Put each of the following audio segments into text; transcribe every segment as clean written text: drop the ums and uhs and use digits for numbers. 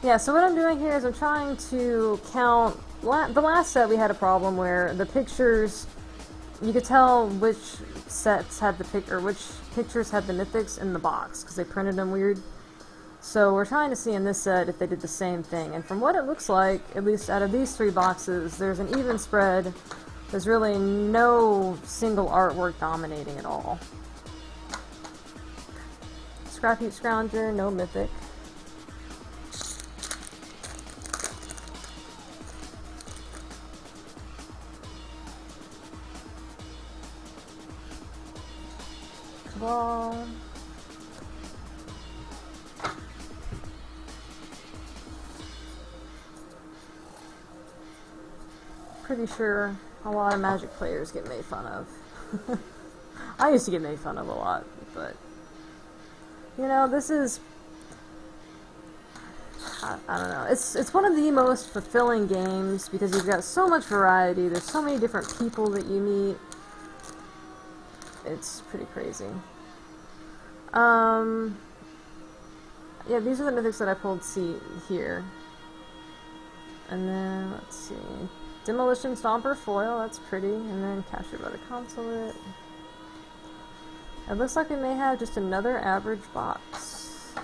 Yeah, so what I'm doing here is I'm trying to count... The last set we had a problem where the pictures... You could tell which sets had the which pictures had the mythics in the box, because they printed them weird. So we're trying to see in this set if they did the same thing. And from what it looks like, at least out of these 3 boxes, there's an even spread. There's really no single artwork dominating at all. Scrap Heap Scrounger, no mythic. Cabal. Pretty sure a lot of Magic players get made fun of. I used to get made fun of a lot, but you know, this is I don't know. It's one of the most fulfilling games because you've got so much variety. There's so many different people that you meet. It's pretty crazy. Yeah, these are the mythics that I pulled here. And then, let's see. Demolition Stomper foil, that's pretty. And then Captured by the Consulate. It looks like we may have just another average box.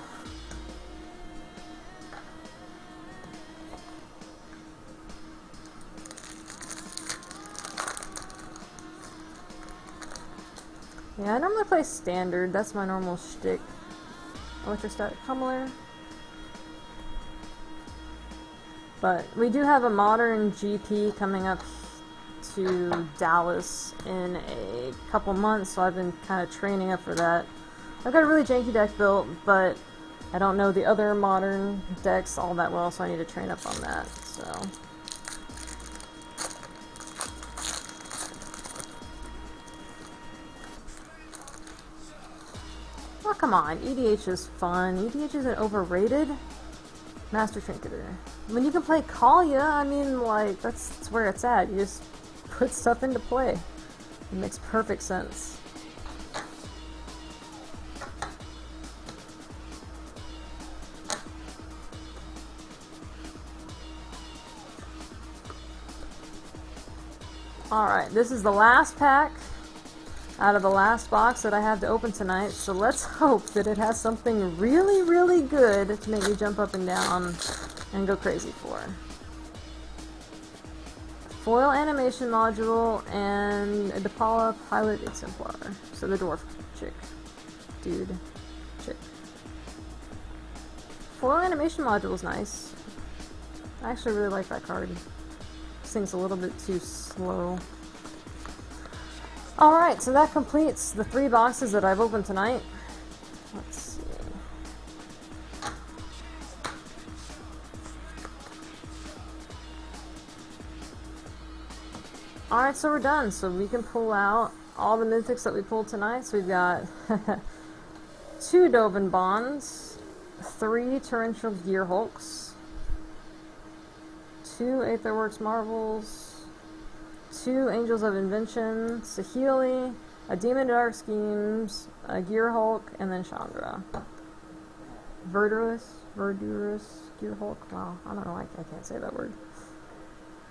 Yeah, I normally play standard. That's my normal shtick. Electrostatic Pummeler. But we do have a modern GP coming up to Dallas in a couple months, so I've been kind of training up for that. I've got a really janky deck built, but I don't know the other modern decks all that well, so I need to train up on that. So. Oh, come on. EDH is fun. EDH isn't overrated. Master Trinketer. When you can play Kalia, I mean, like, that's where it's at. You just put stuff into play. It makes perfect sense. Alright, this is the last pack out of the last box that I have to open tonight, so let's hope that it has something really, really good to make me jump up and down and go crazy for. Foil animation module and a DePaula pilot exemplar. So the dwarf chick. Dude. Chick. Foil animation module is nice. I actually really like that card. This thing's a little bit too slow. Alright, so that completes the 3 boxes that I've opened tonight. Let's see. Alright, so we're done. So we can pull out all the mythics that we pulled tonight. So we've got 2 Dovin Bonds, 3 Torrential Gearhulks, 2 Aetherworks Marvels, 2 Angels of Invention, Saheeli, a Demon Dark Schemes, a Gearhulk, and then Chandra. Verdurous Gearhulk. Wow, I don't know, I can't say that word.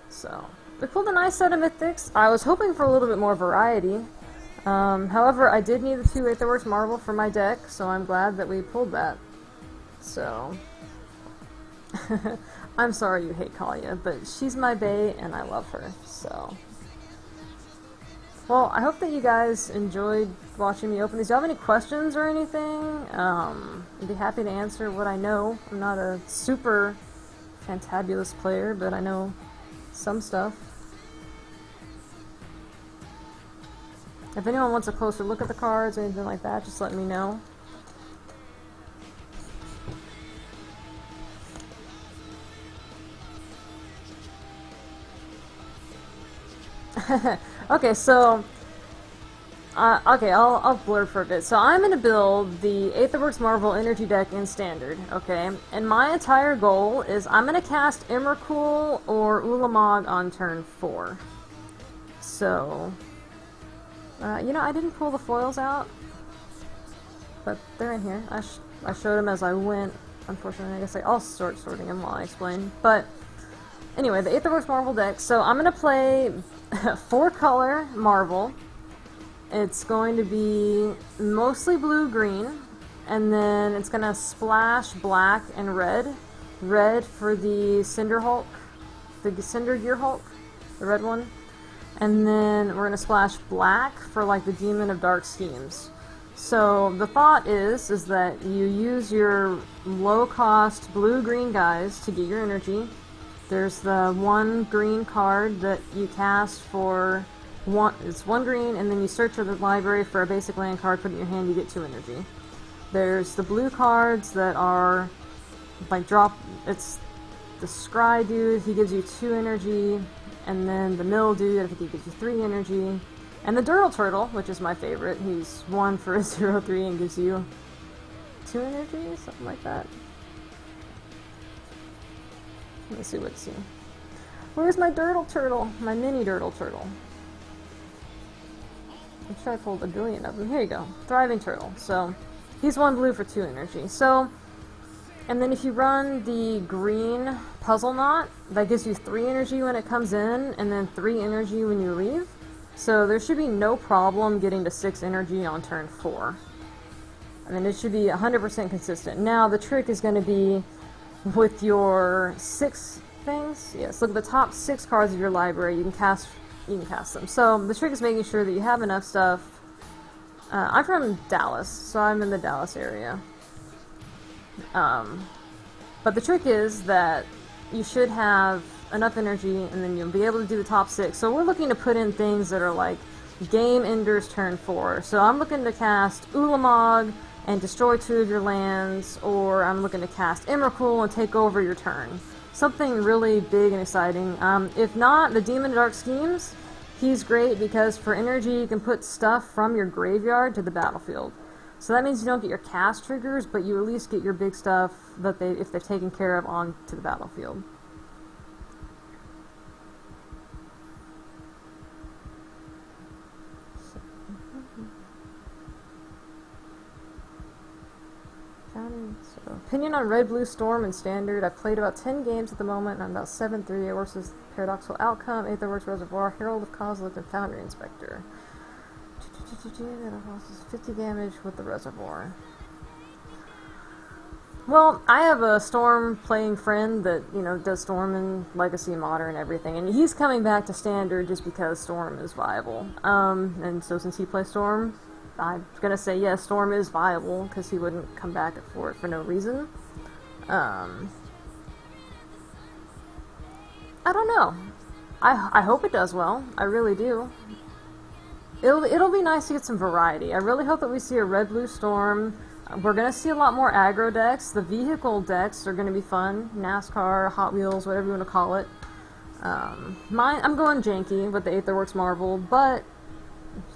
So, we pulled a nice set of mythics. I was hoping for a little bit more variety. However, I did need the 2 Aetherworks Marvel for my deck, so I'm glad that we pulled that. So, I'm sorry you hate Kalia, but she's my bae and I love her, so. Well, I hope that you guys enjoyed watching me open these. Do you have any questions or anything? I'd be happy to answer what I know. I'm not a super fantabulous player, but I know some stuff. If anyone wants a closer look at the cards or anything like that, just let me know. Okay, so okay, I'll blurb for a bit. So I'm gonna build the Aetherworks Marvel Energy deck in Standard, okay? And my entire goal is I'm gonna cast Emrakul or Ulamog on turn 4. So, you know, I didn't pull the foils out. but they're in here. I showed them as I went. Unfortunately, I guess I'll start sorting them while I explain. But anyway, the Aetherworks Marvel deck. So I'm going to play 4-color Marvel. It's going to be mostly blue-green, and then it's going to splash black and red. Red for the Cinder Hulk, the Cinder Gear Hulk, the red one. And then we're going to splash black for like the Demon of Dark Schemes. So the thought is that you use your low-cost blue-green guys to get your energy. There's the 1 green card that you cast for it's 1 green, and then you search for the library for a basic land card, put it in your hand, you get 2 energy. There's the blue cards that are like it's the Scry dude, he gives you 2 energy, and then the Mill dude, I think he gives you 3 energy. And the Dural Turtle, which is my favorite, he's 1 for a 0/3 and gives you 2 energy, something like that. Let me see what's here. Where's my Dirtle Turtle? My mini Dirtle Turtle. I'm sure I pulled a billion of them. Here you go. Thriving Turtle. So, he's 1 blue for 2 energy. So, and then if you run the green Puzzle Knot, that gives you 3 energy when it comes in, and then 3 energy when you leave. So there should be no problem getting to 6 energy on turn 4. I mean, it should be 100% consistent. Now, the trick is going to be with your 6 things. Yes, look at the top 6 cards of your library. You can cast them. So the trick is making sure that you have enough stuff. I'm from Dallas, so I'm in the Dallas area. But the trick is that you should have enough energy, and then you'll be able to do the top 6. So we're looking to put in things that are like game enders turn 4. So I'm looking to cast Ulamog and destroy 2 of your lands, or I'm looking to cast Emrakul and take over your turn. Something really big and exciting. If not, the Demon of Dark Schemes, he's great because for energy you can put stuff from your graveyard to the battlefield. So that means you don't get your cast triggers, but you at least get your big stuff that if they're taken care of, onto the battlefield. So, opinion on Red Blue Storm and Standard. I've played about 10 games at the moment, and I'm about 7-3. Aorsis Paradoxical Outcome, Aetherworks Reservoir, Herald of Kozilek, and Foundry Inspector. That causes 50 damage with the Reservoir. Well, I have a Storm playing friend that, does Storm and Legacy, Modern, and everything, and he's coming back to Standard just because Storm is viable. And so since he plays Storm, I'm gonna say yes, Storm is viable, because he wouldn't come back for it for no reason. I don't know. I hope it does well. I really do. It'll be nice to get some variety. I really hope that we see a Red-Blue Storm. We're gonna see a lot more aggro decks. The vehicle decks are gonna be fun. NASCAR, Hot Wheels, whatever you want to call it. I'm going janky with the Aetherworks Marvel, but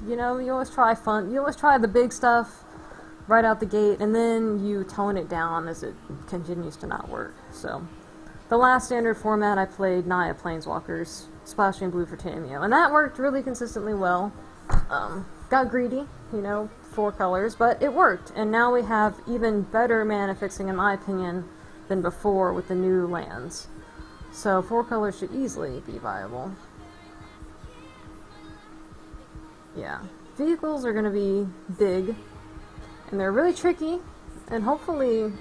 you always try fun. You always try the big stuff right out the gate, and then you tone it down as it continues to not work. So, the last Standard format I played Naya Planeswalkers, splashing blue for Tameo, and that worked really consistently well. Got greedy, 4 colors, but it worked, and now we have even better mana fixing, in my opinion, than before with the new lands. So 4 colors should easily be viable. Yeah. Vehicles are going to be big, and they're really tricky, and hopefully,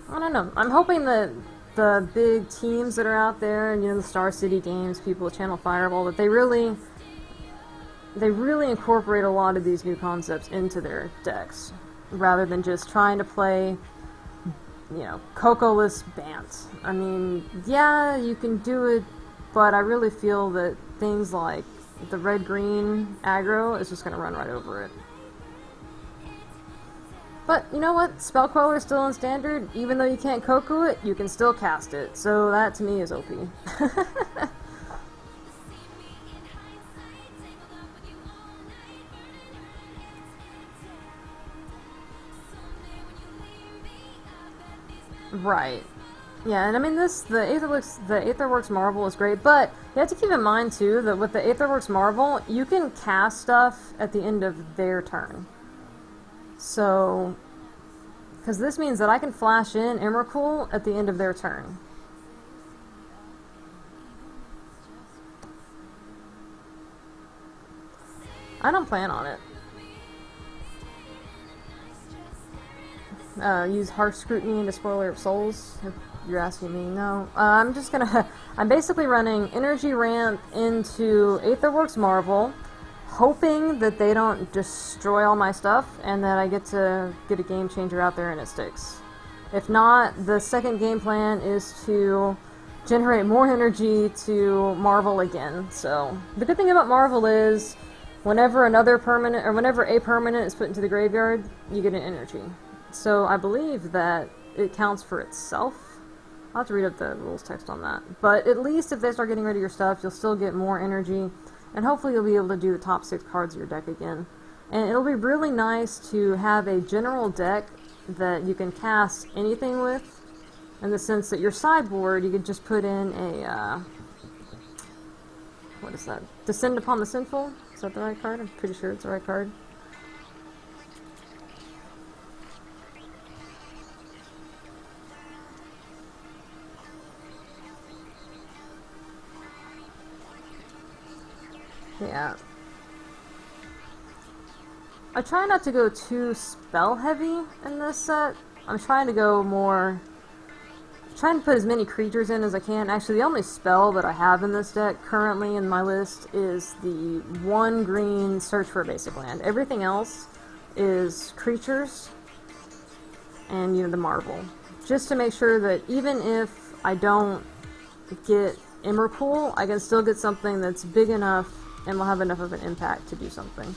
I don't know, I'm hoping that the big teams that are out there, and the Star City games, people at Channel Fireball, that they really incorporate a lot of these new concepts into their decks, rather than just trying to play, Coco-less Bant. I mean, yeah, you can do it, but I really feel that things like the red-green aggro is just going to run right over it. But, you know what? Spell Queller is still in Standard. Even though you can't Coco it, you can still cast it. So that, to me, is OP. Right. Yeah, and I mean the Aetherworks Marvel is great, but you have to keep in mind too that with the Aetherworks Marvel, you can cast stuff at the end of their turn. So, because this means that I can flash in Emrakul at the end of their turn. I don't plan on it. Use Harsh Scrutiny into Spoiler of Souls, if you're asking me. No. I'm just gonna... I'm basically running Energy Ramp into Aetherworks Marvel, hoping that they don't destroy all my stuff, and that I get to get a game changer out there and it sticks. If not, the second game plan is to generate more energy to Marvel again. So, the good thing about Marvel is, whenever another permanent, or whenever a permanent is put into the graveyard, you get an energy. So I believe that it counts for itself. I'll have to read up the rules text on that. But at least if they start getting rid of your stuff, you'll still get more energy, and hopefully you'll be able to do the top 6 cards of your deck again. And it'll be really nice to have a general deck that you can cast anything with, in the sense that your sideboard, you can just put in a, what is that? Descend Upon the Sinful? Is that the right card? I'm pretty sure it's the right card. Yeah. I try not to go too spell heavy in this set. I'm trying to go more... trying to put as many creatures in as I can. Actually, the only spell that I have in this deck currently in my list is the 1 green Search for a Basic Land. Everything else is creatures and, you know, the Marvel. Just to make sure that even if I don't get Emrakul, I can still get something that's big enough and will have enough of an impact to do something.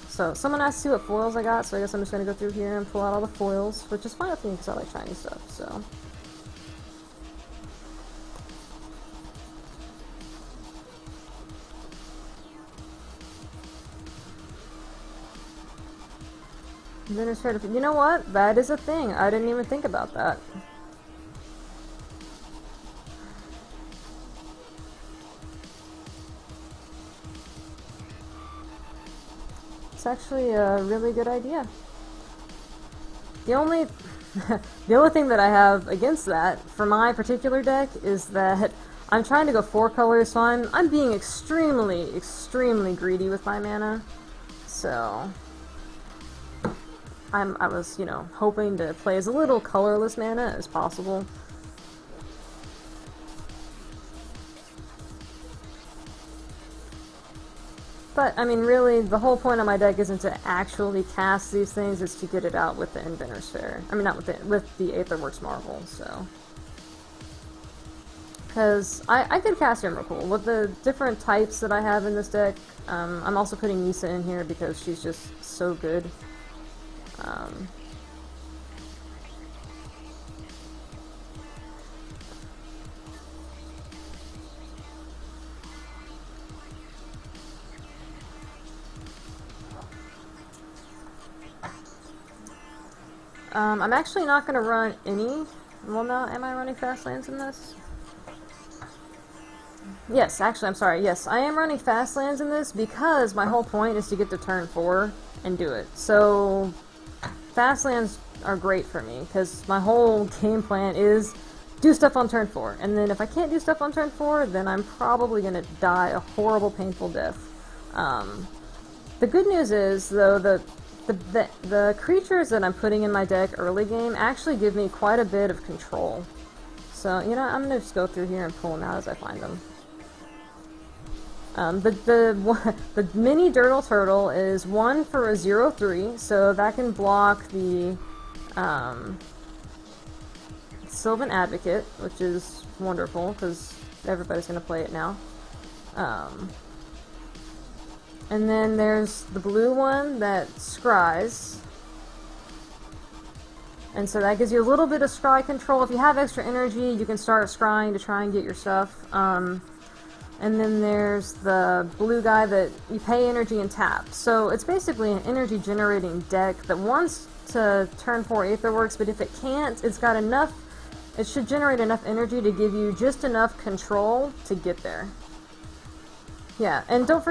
So, someone asked to see what foils I got, so I guess I'm just going to go through here and pull out all the foils, which is fine with me because I like shiny stuff, so. Administrative, you know what? That is a thing. I didn't even think about that. It's actually a really good idea. The only the only thing that I have against that for my particular deck is that I'm trying to go 4 colors, so I'm being extremely greedy with my mana. So I was, you know, hoping to play as little colorless mana as possible. But, I mean, really, the whole point of my deck isn't to actually cast these things, it's to get it out with the Inventor's Fair. I mean, not with the Aetherworks Marvel, so. Because I could cast Emrakul. With the different types that I have in this deck, I'm also putting Nisa in here because she's just so good. I'm actually not going to run any... Well, no, am I running Fast Lands in this? Yes, actually, I'm sorry. Yes, I am running Fast Lands in this because my whole point is to get to turn 4 and do it. So, Fast Lands are great for me because my whole game plan is do stuff on turn 4. And then if I can't do stuff on turn 4, then I'm probably going to die a horrible, painful death. The good news is, though, the creatures that I'm putting in my deck early game actually give me quite a bit of control. So, you know, I'm going to just go through here and pull them out as I find them. The mini Dirtle Turtle is 1 for a 0/3, so that can block the Sylvan Advocate, which is wonderful, because everybody's going to play it now. And then there's the blue one that scries. And so that gives you a little bit of scry control. If you have extra energy, you can start scrying to try and get your stuff. And then there's the blue guy that you pay energy and tap. So it's basically an energy generating deck that wants to turn 4 Aetherworks, but if it can't, it's got enough, it should generate enough energy to give you just enough control to get there. Yeah, and don't forget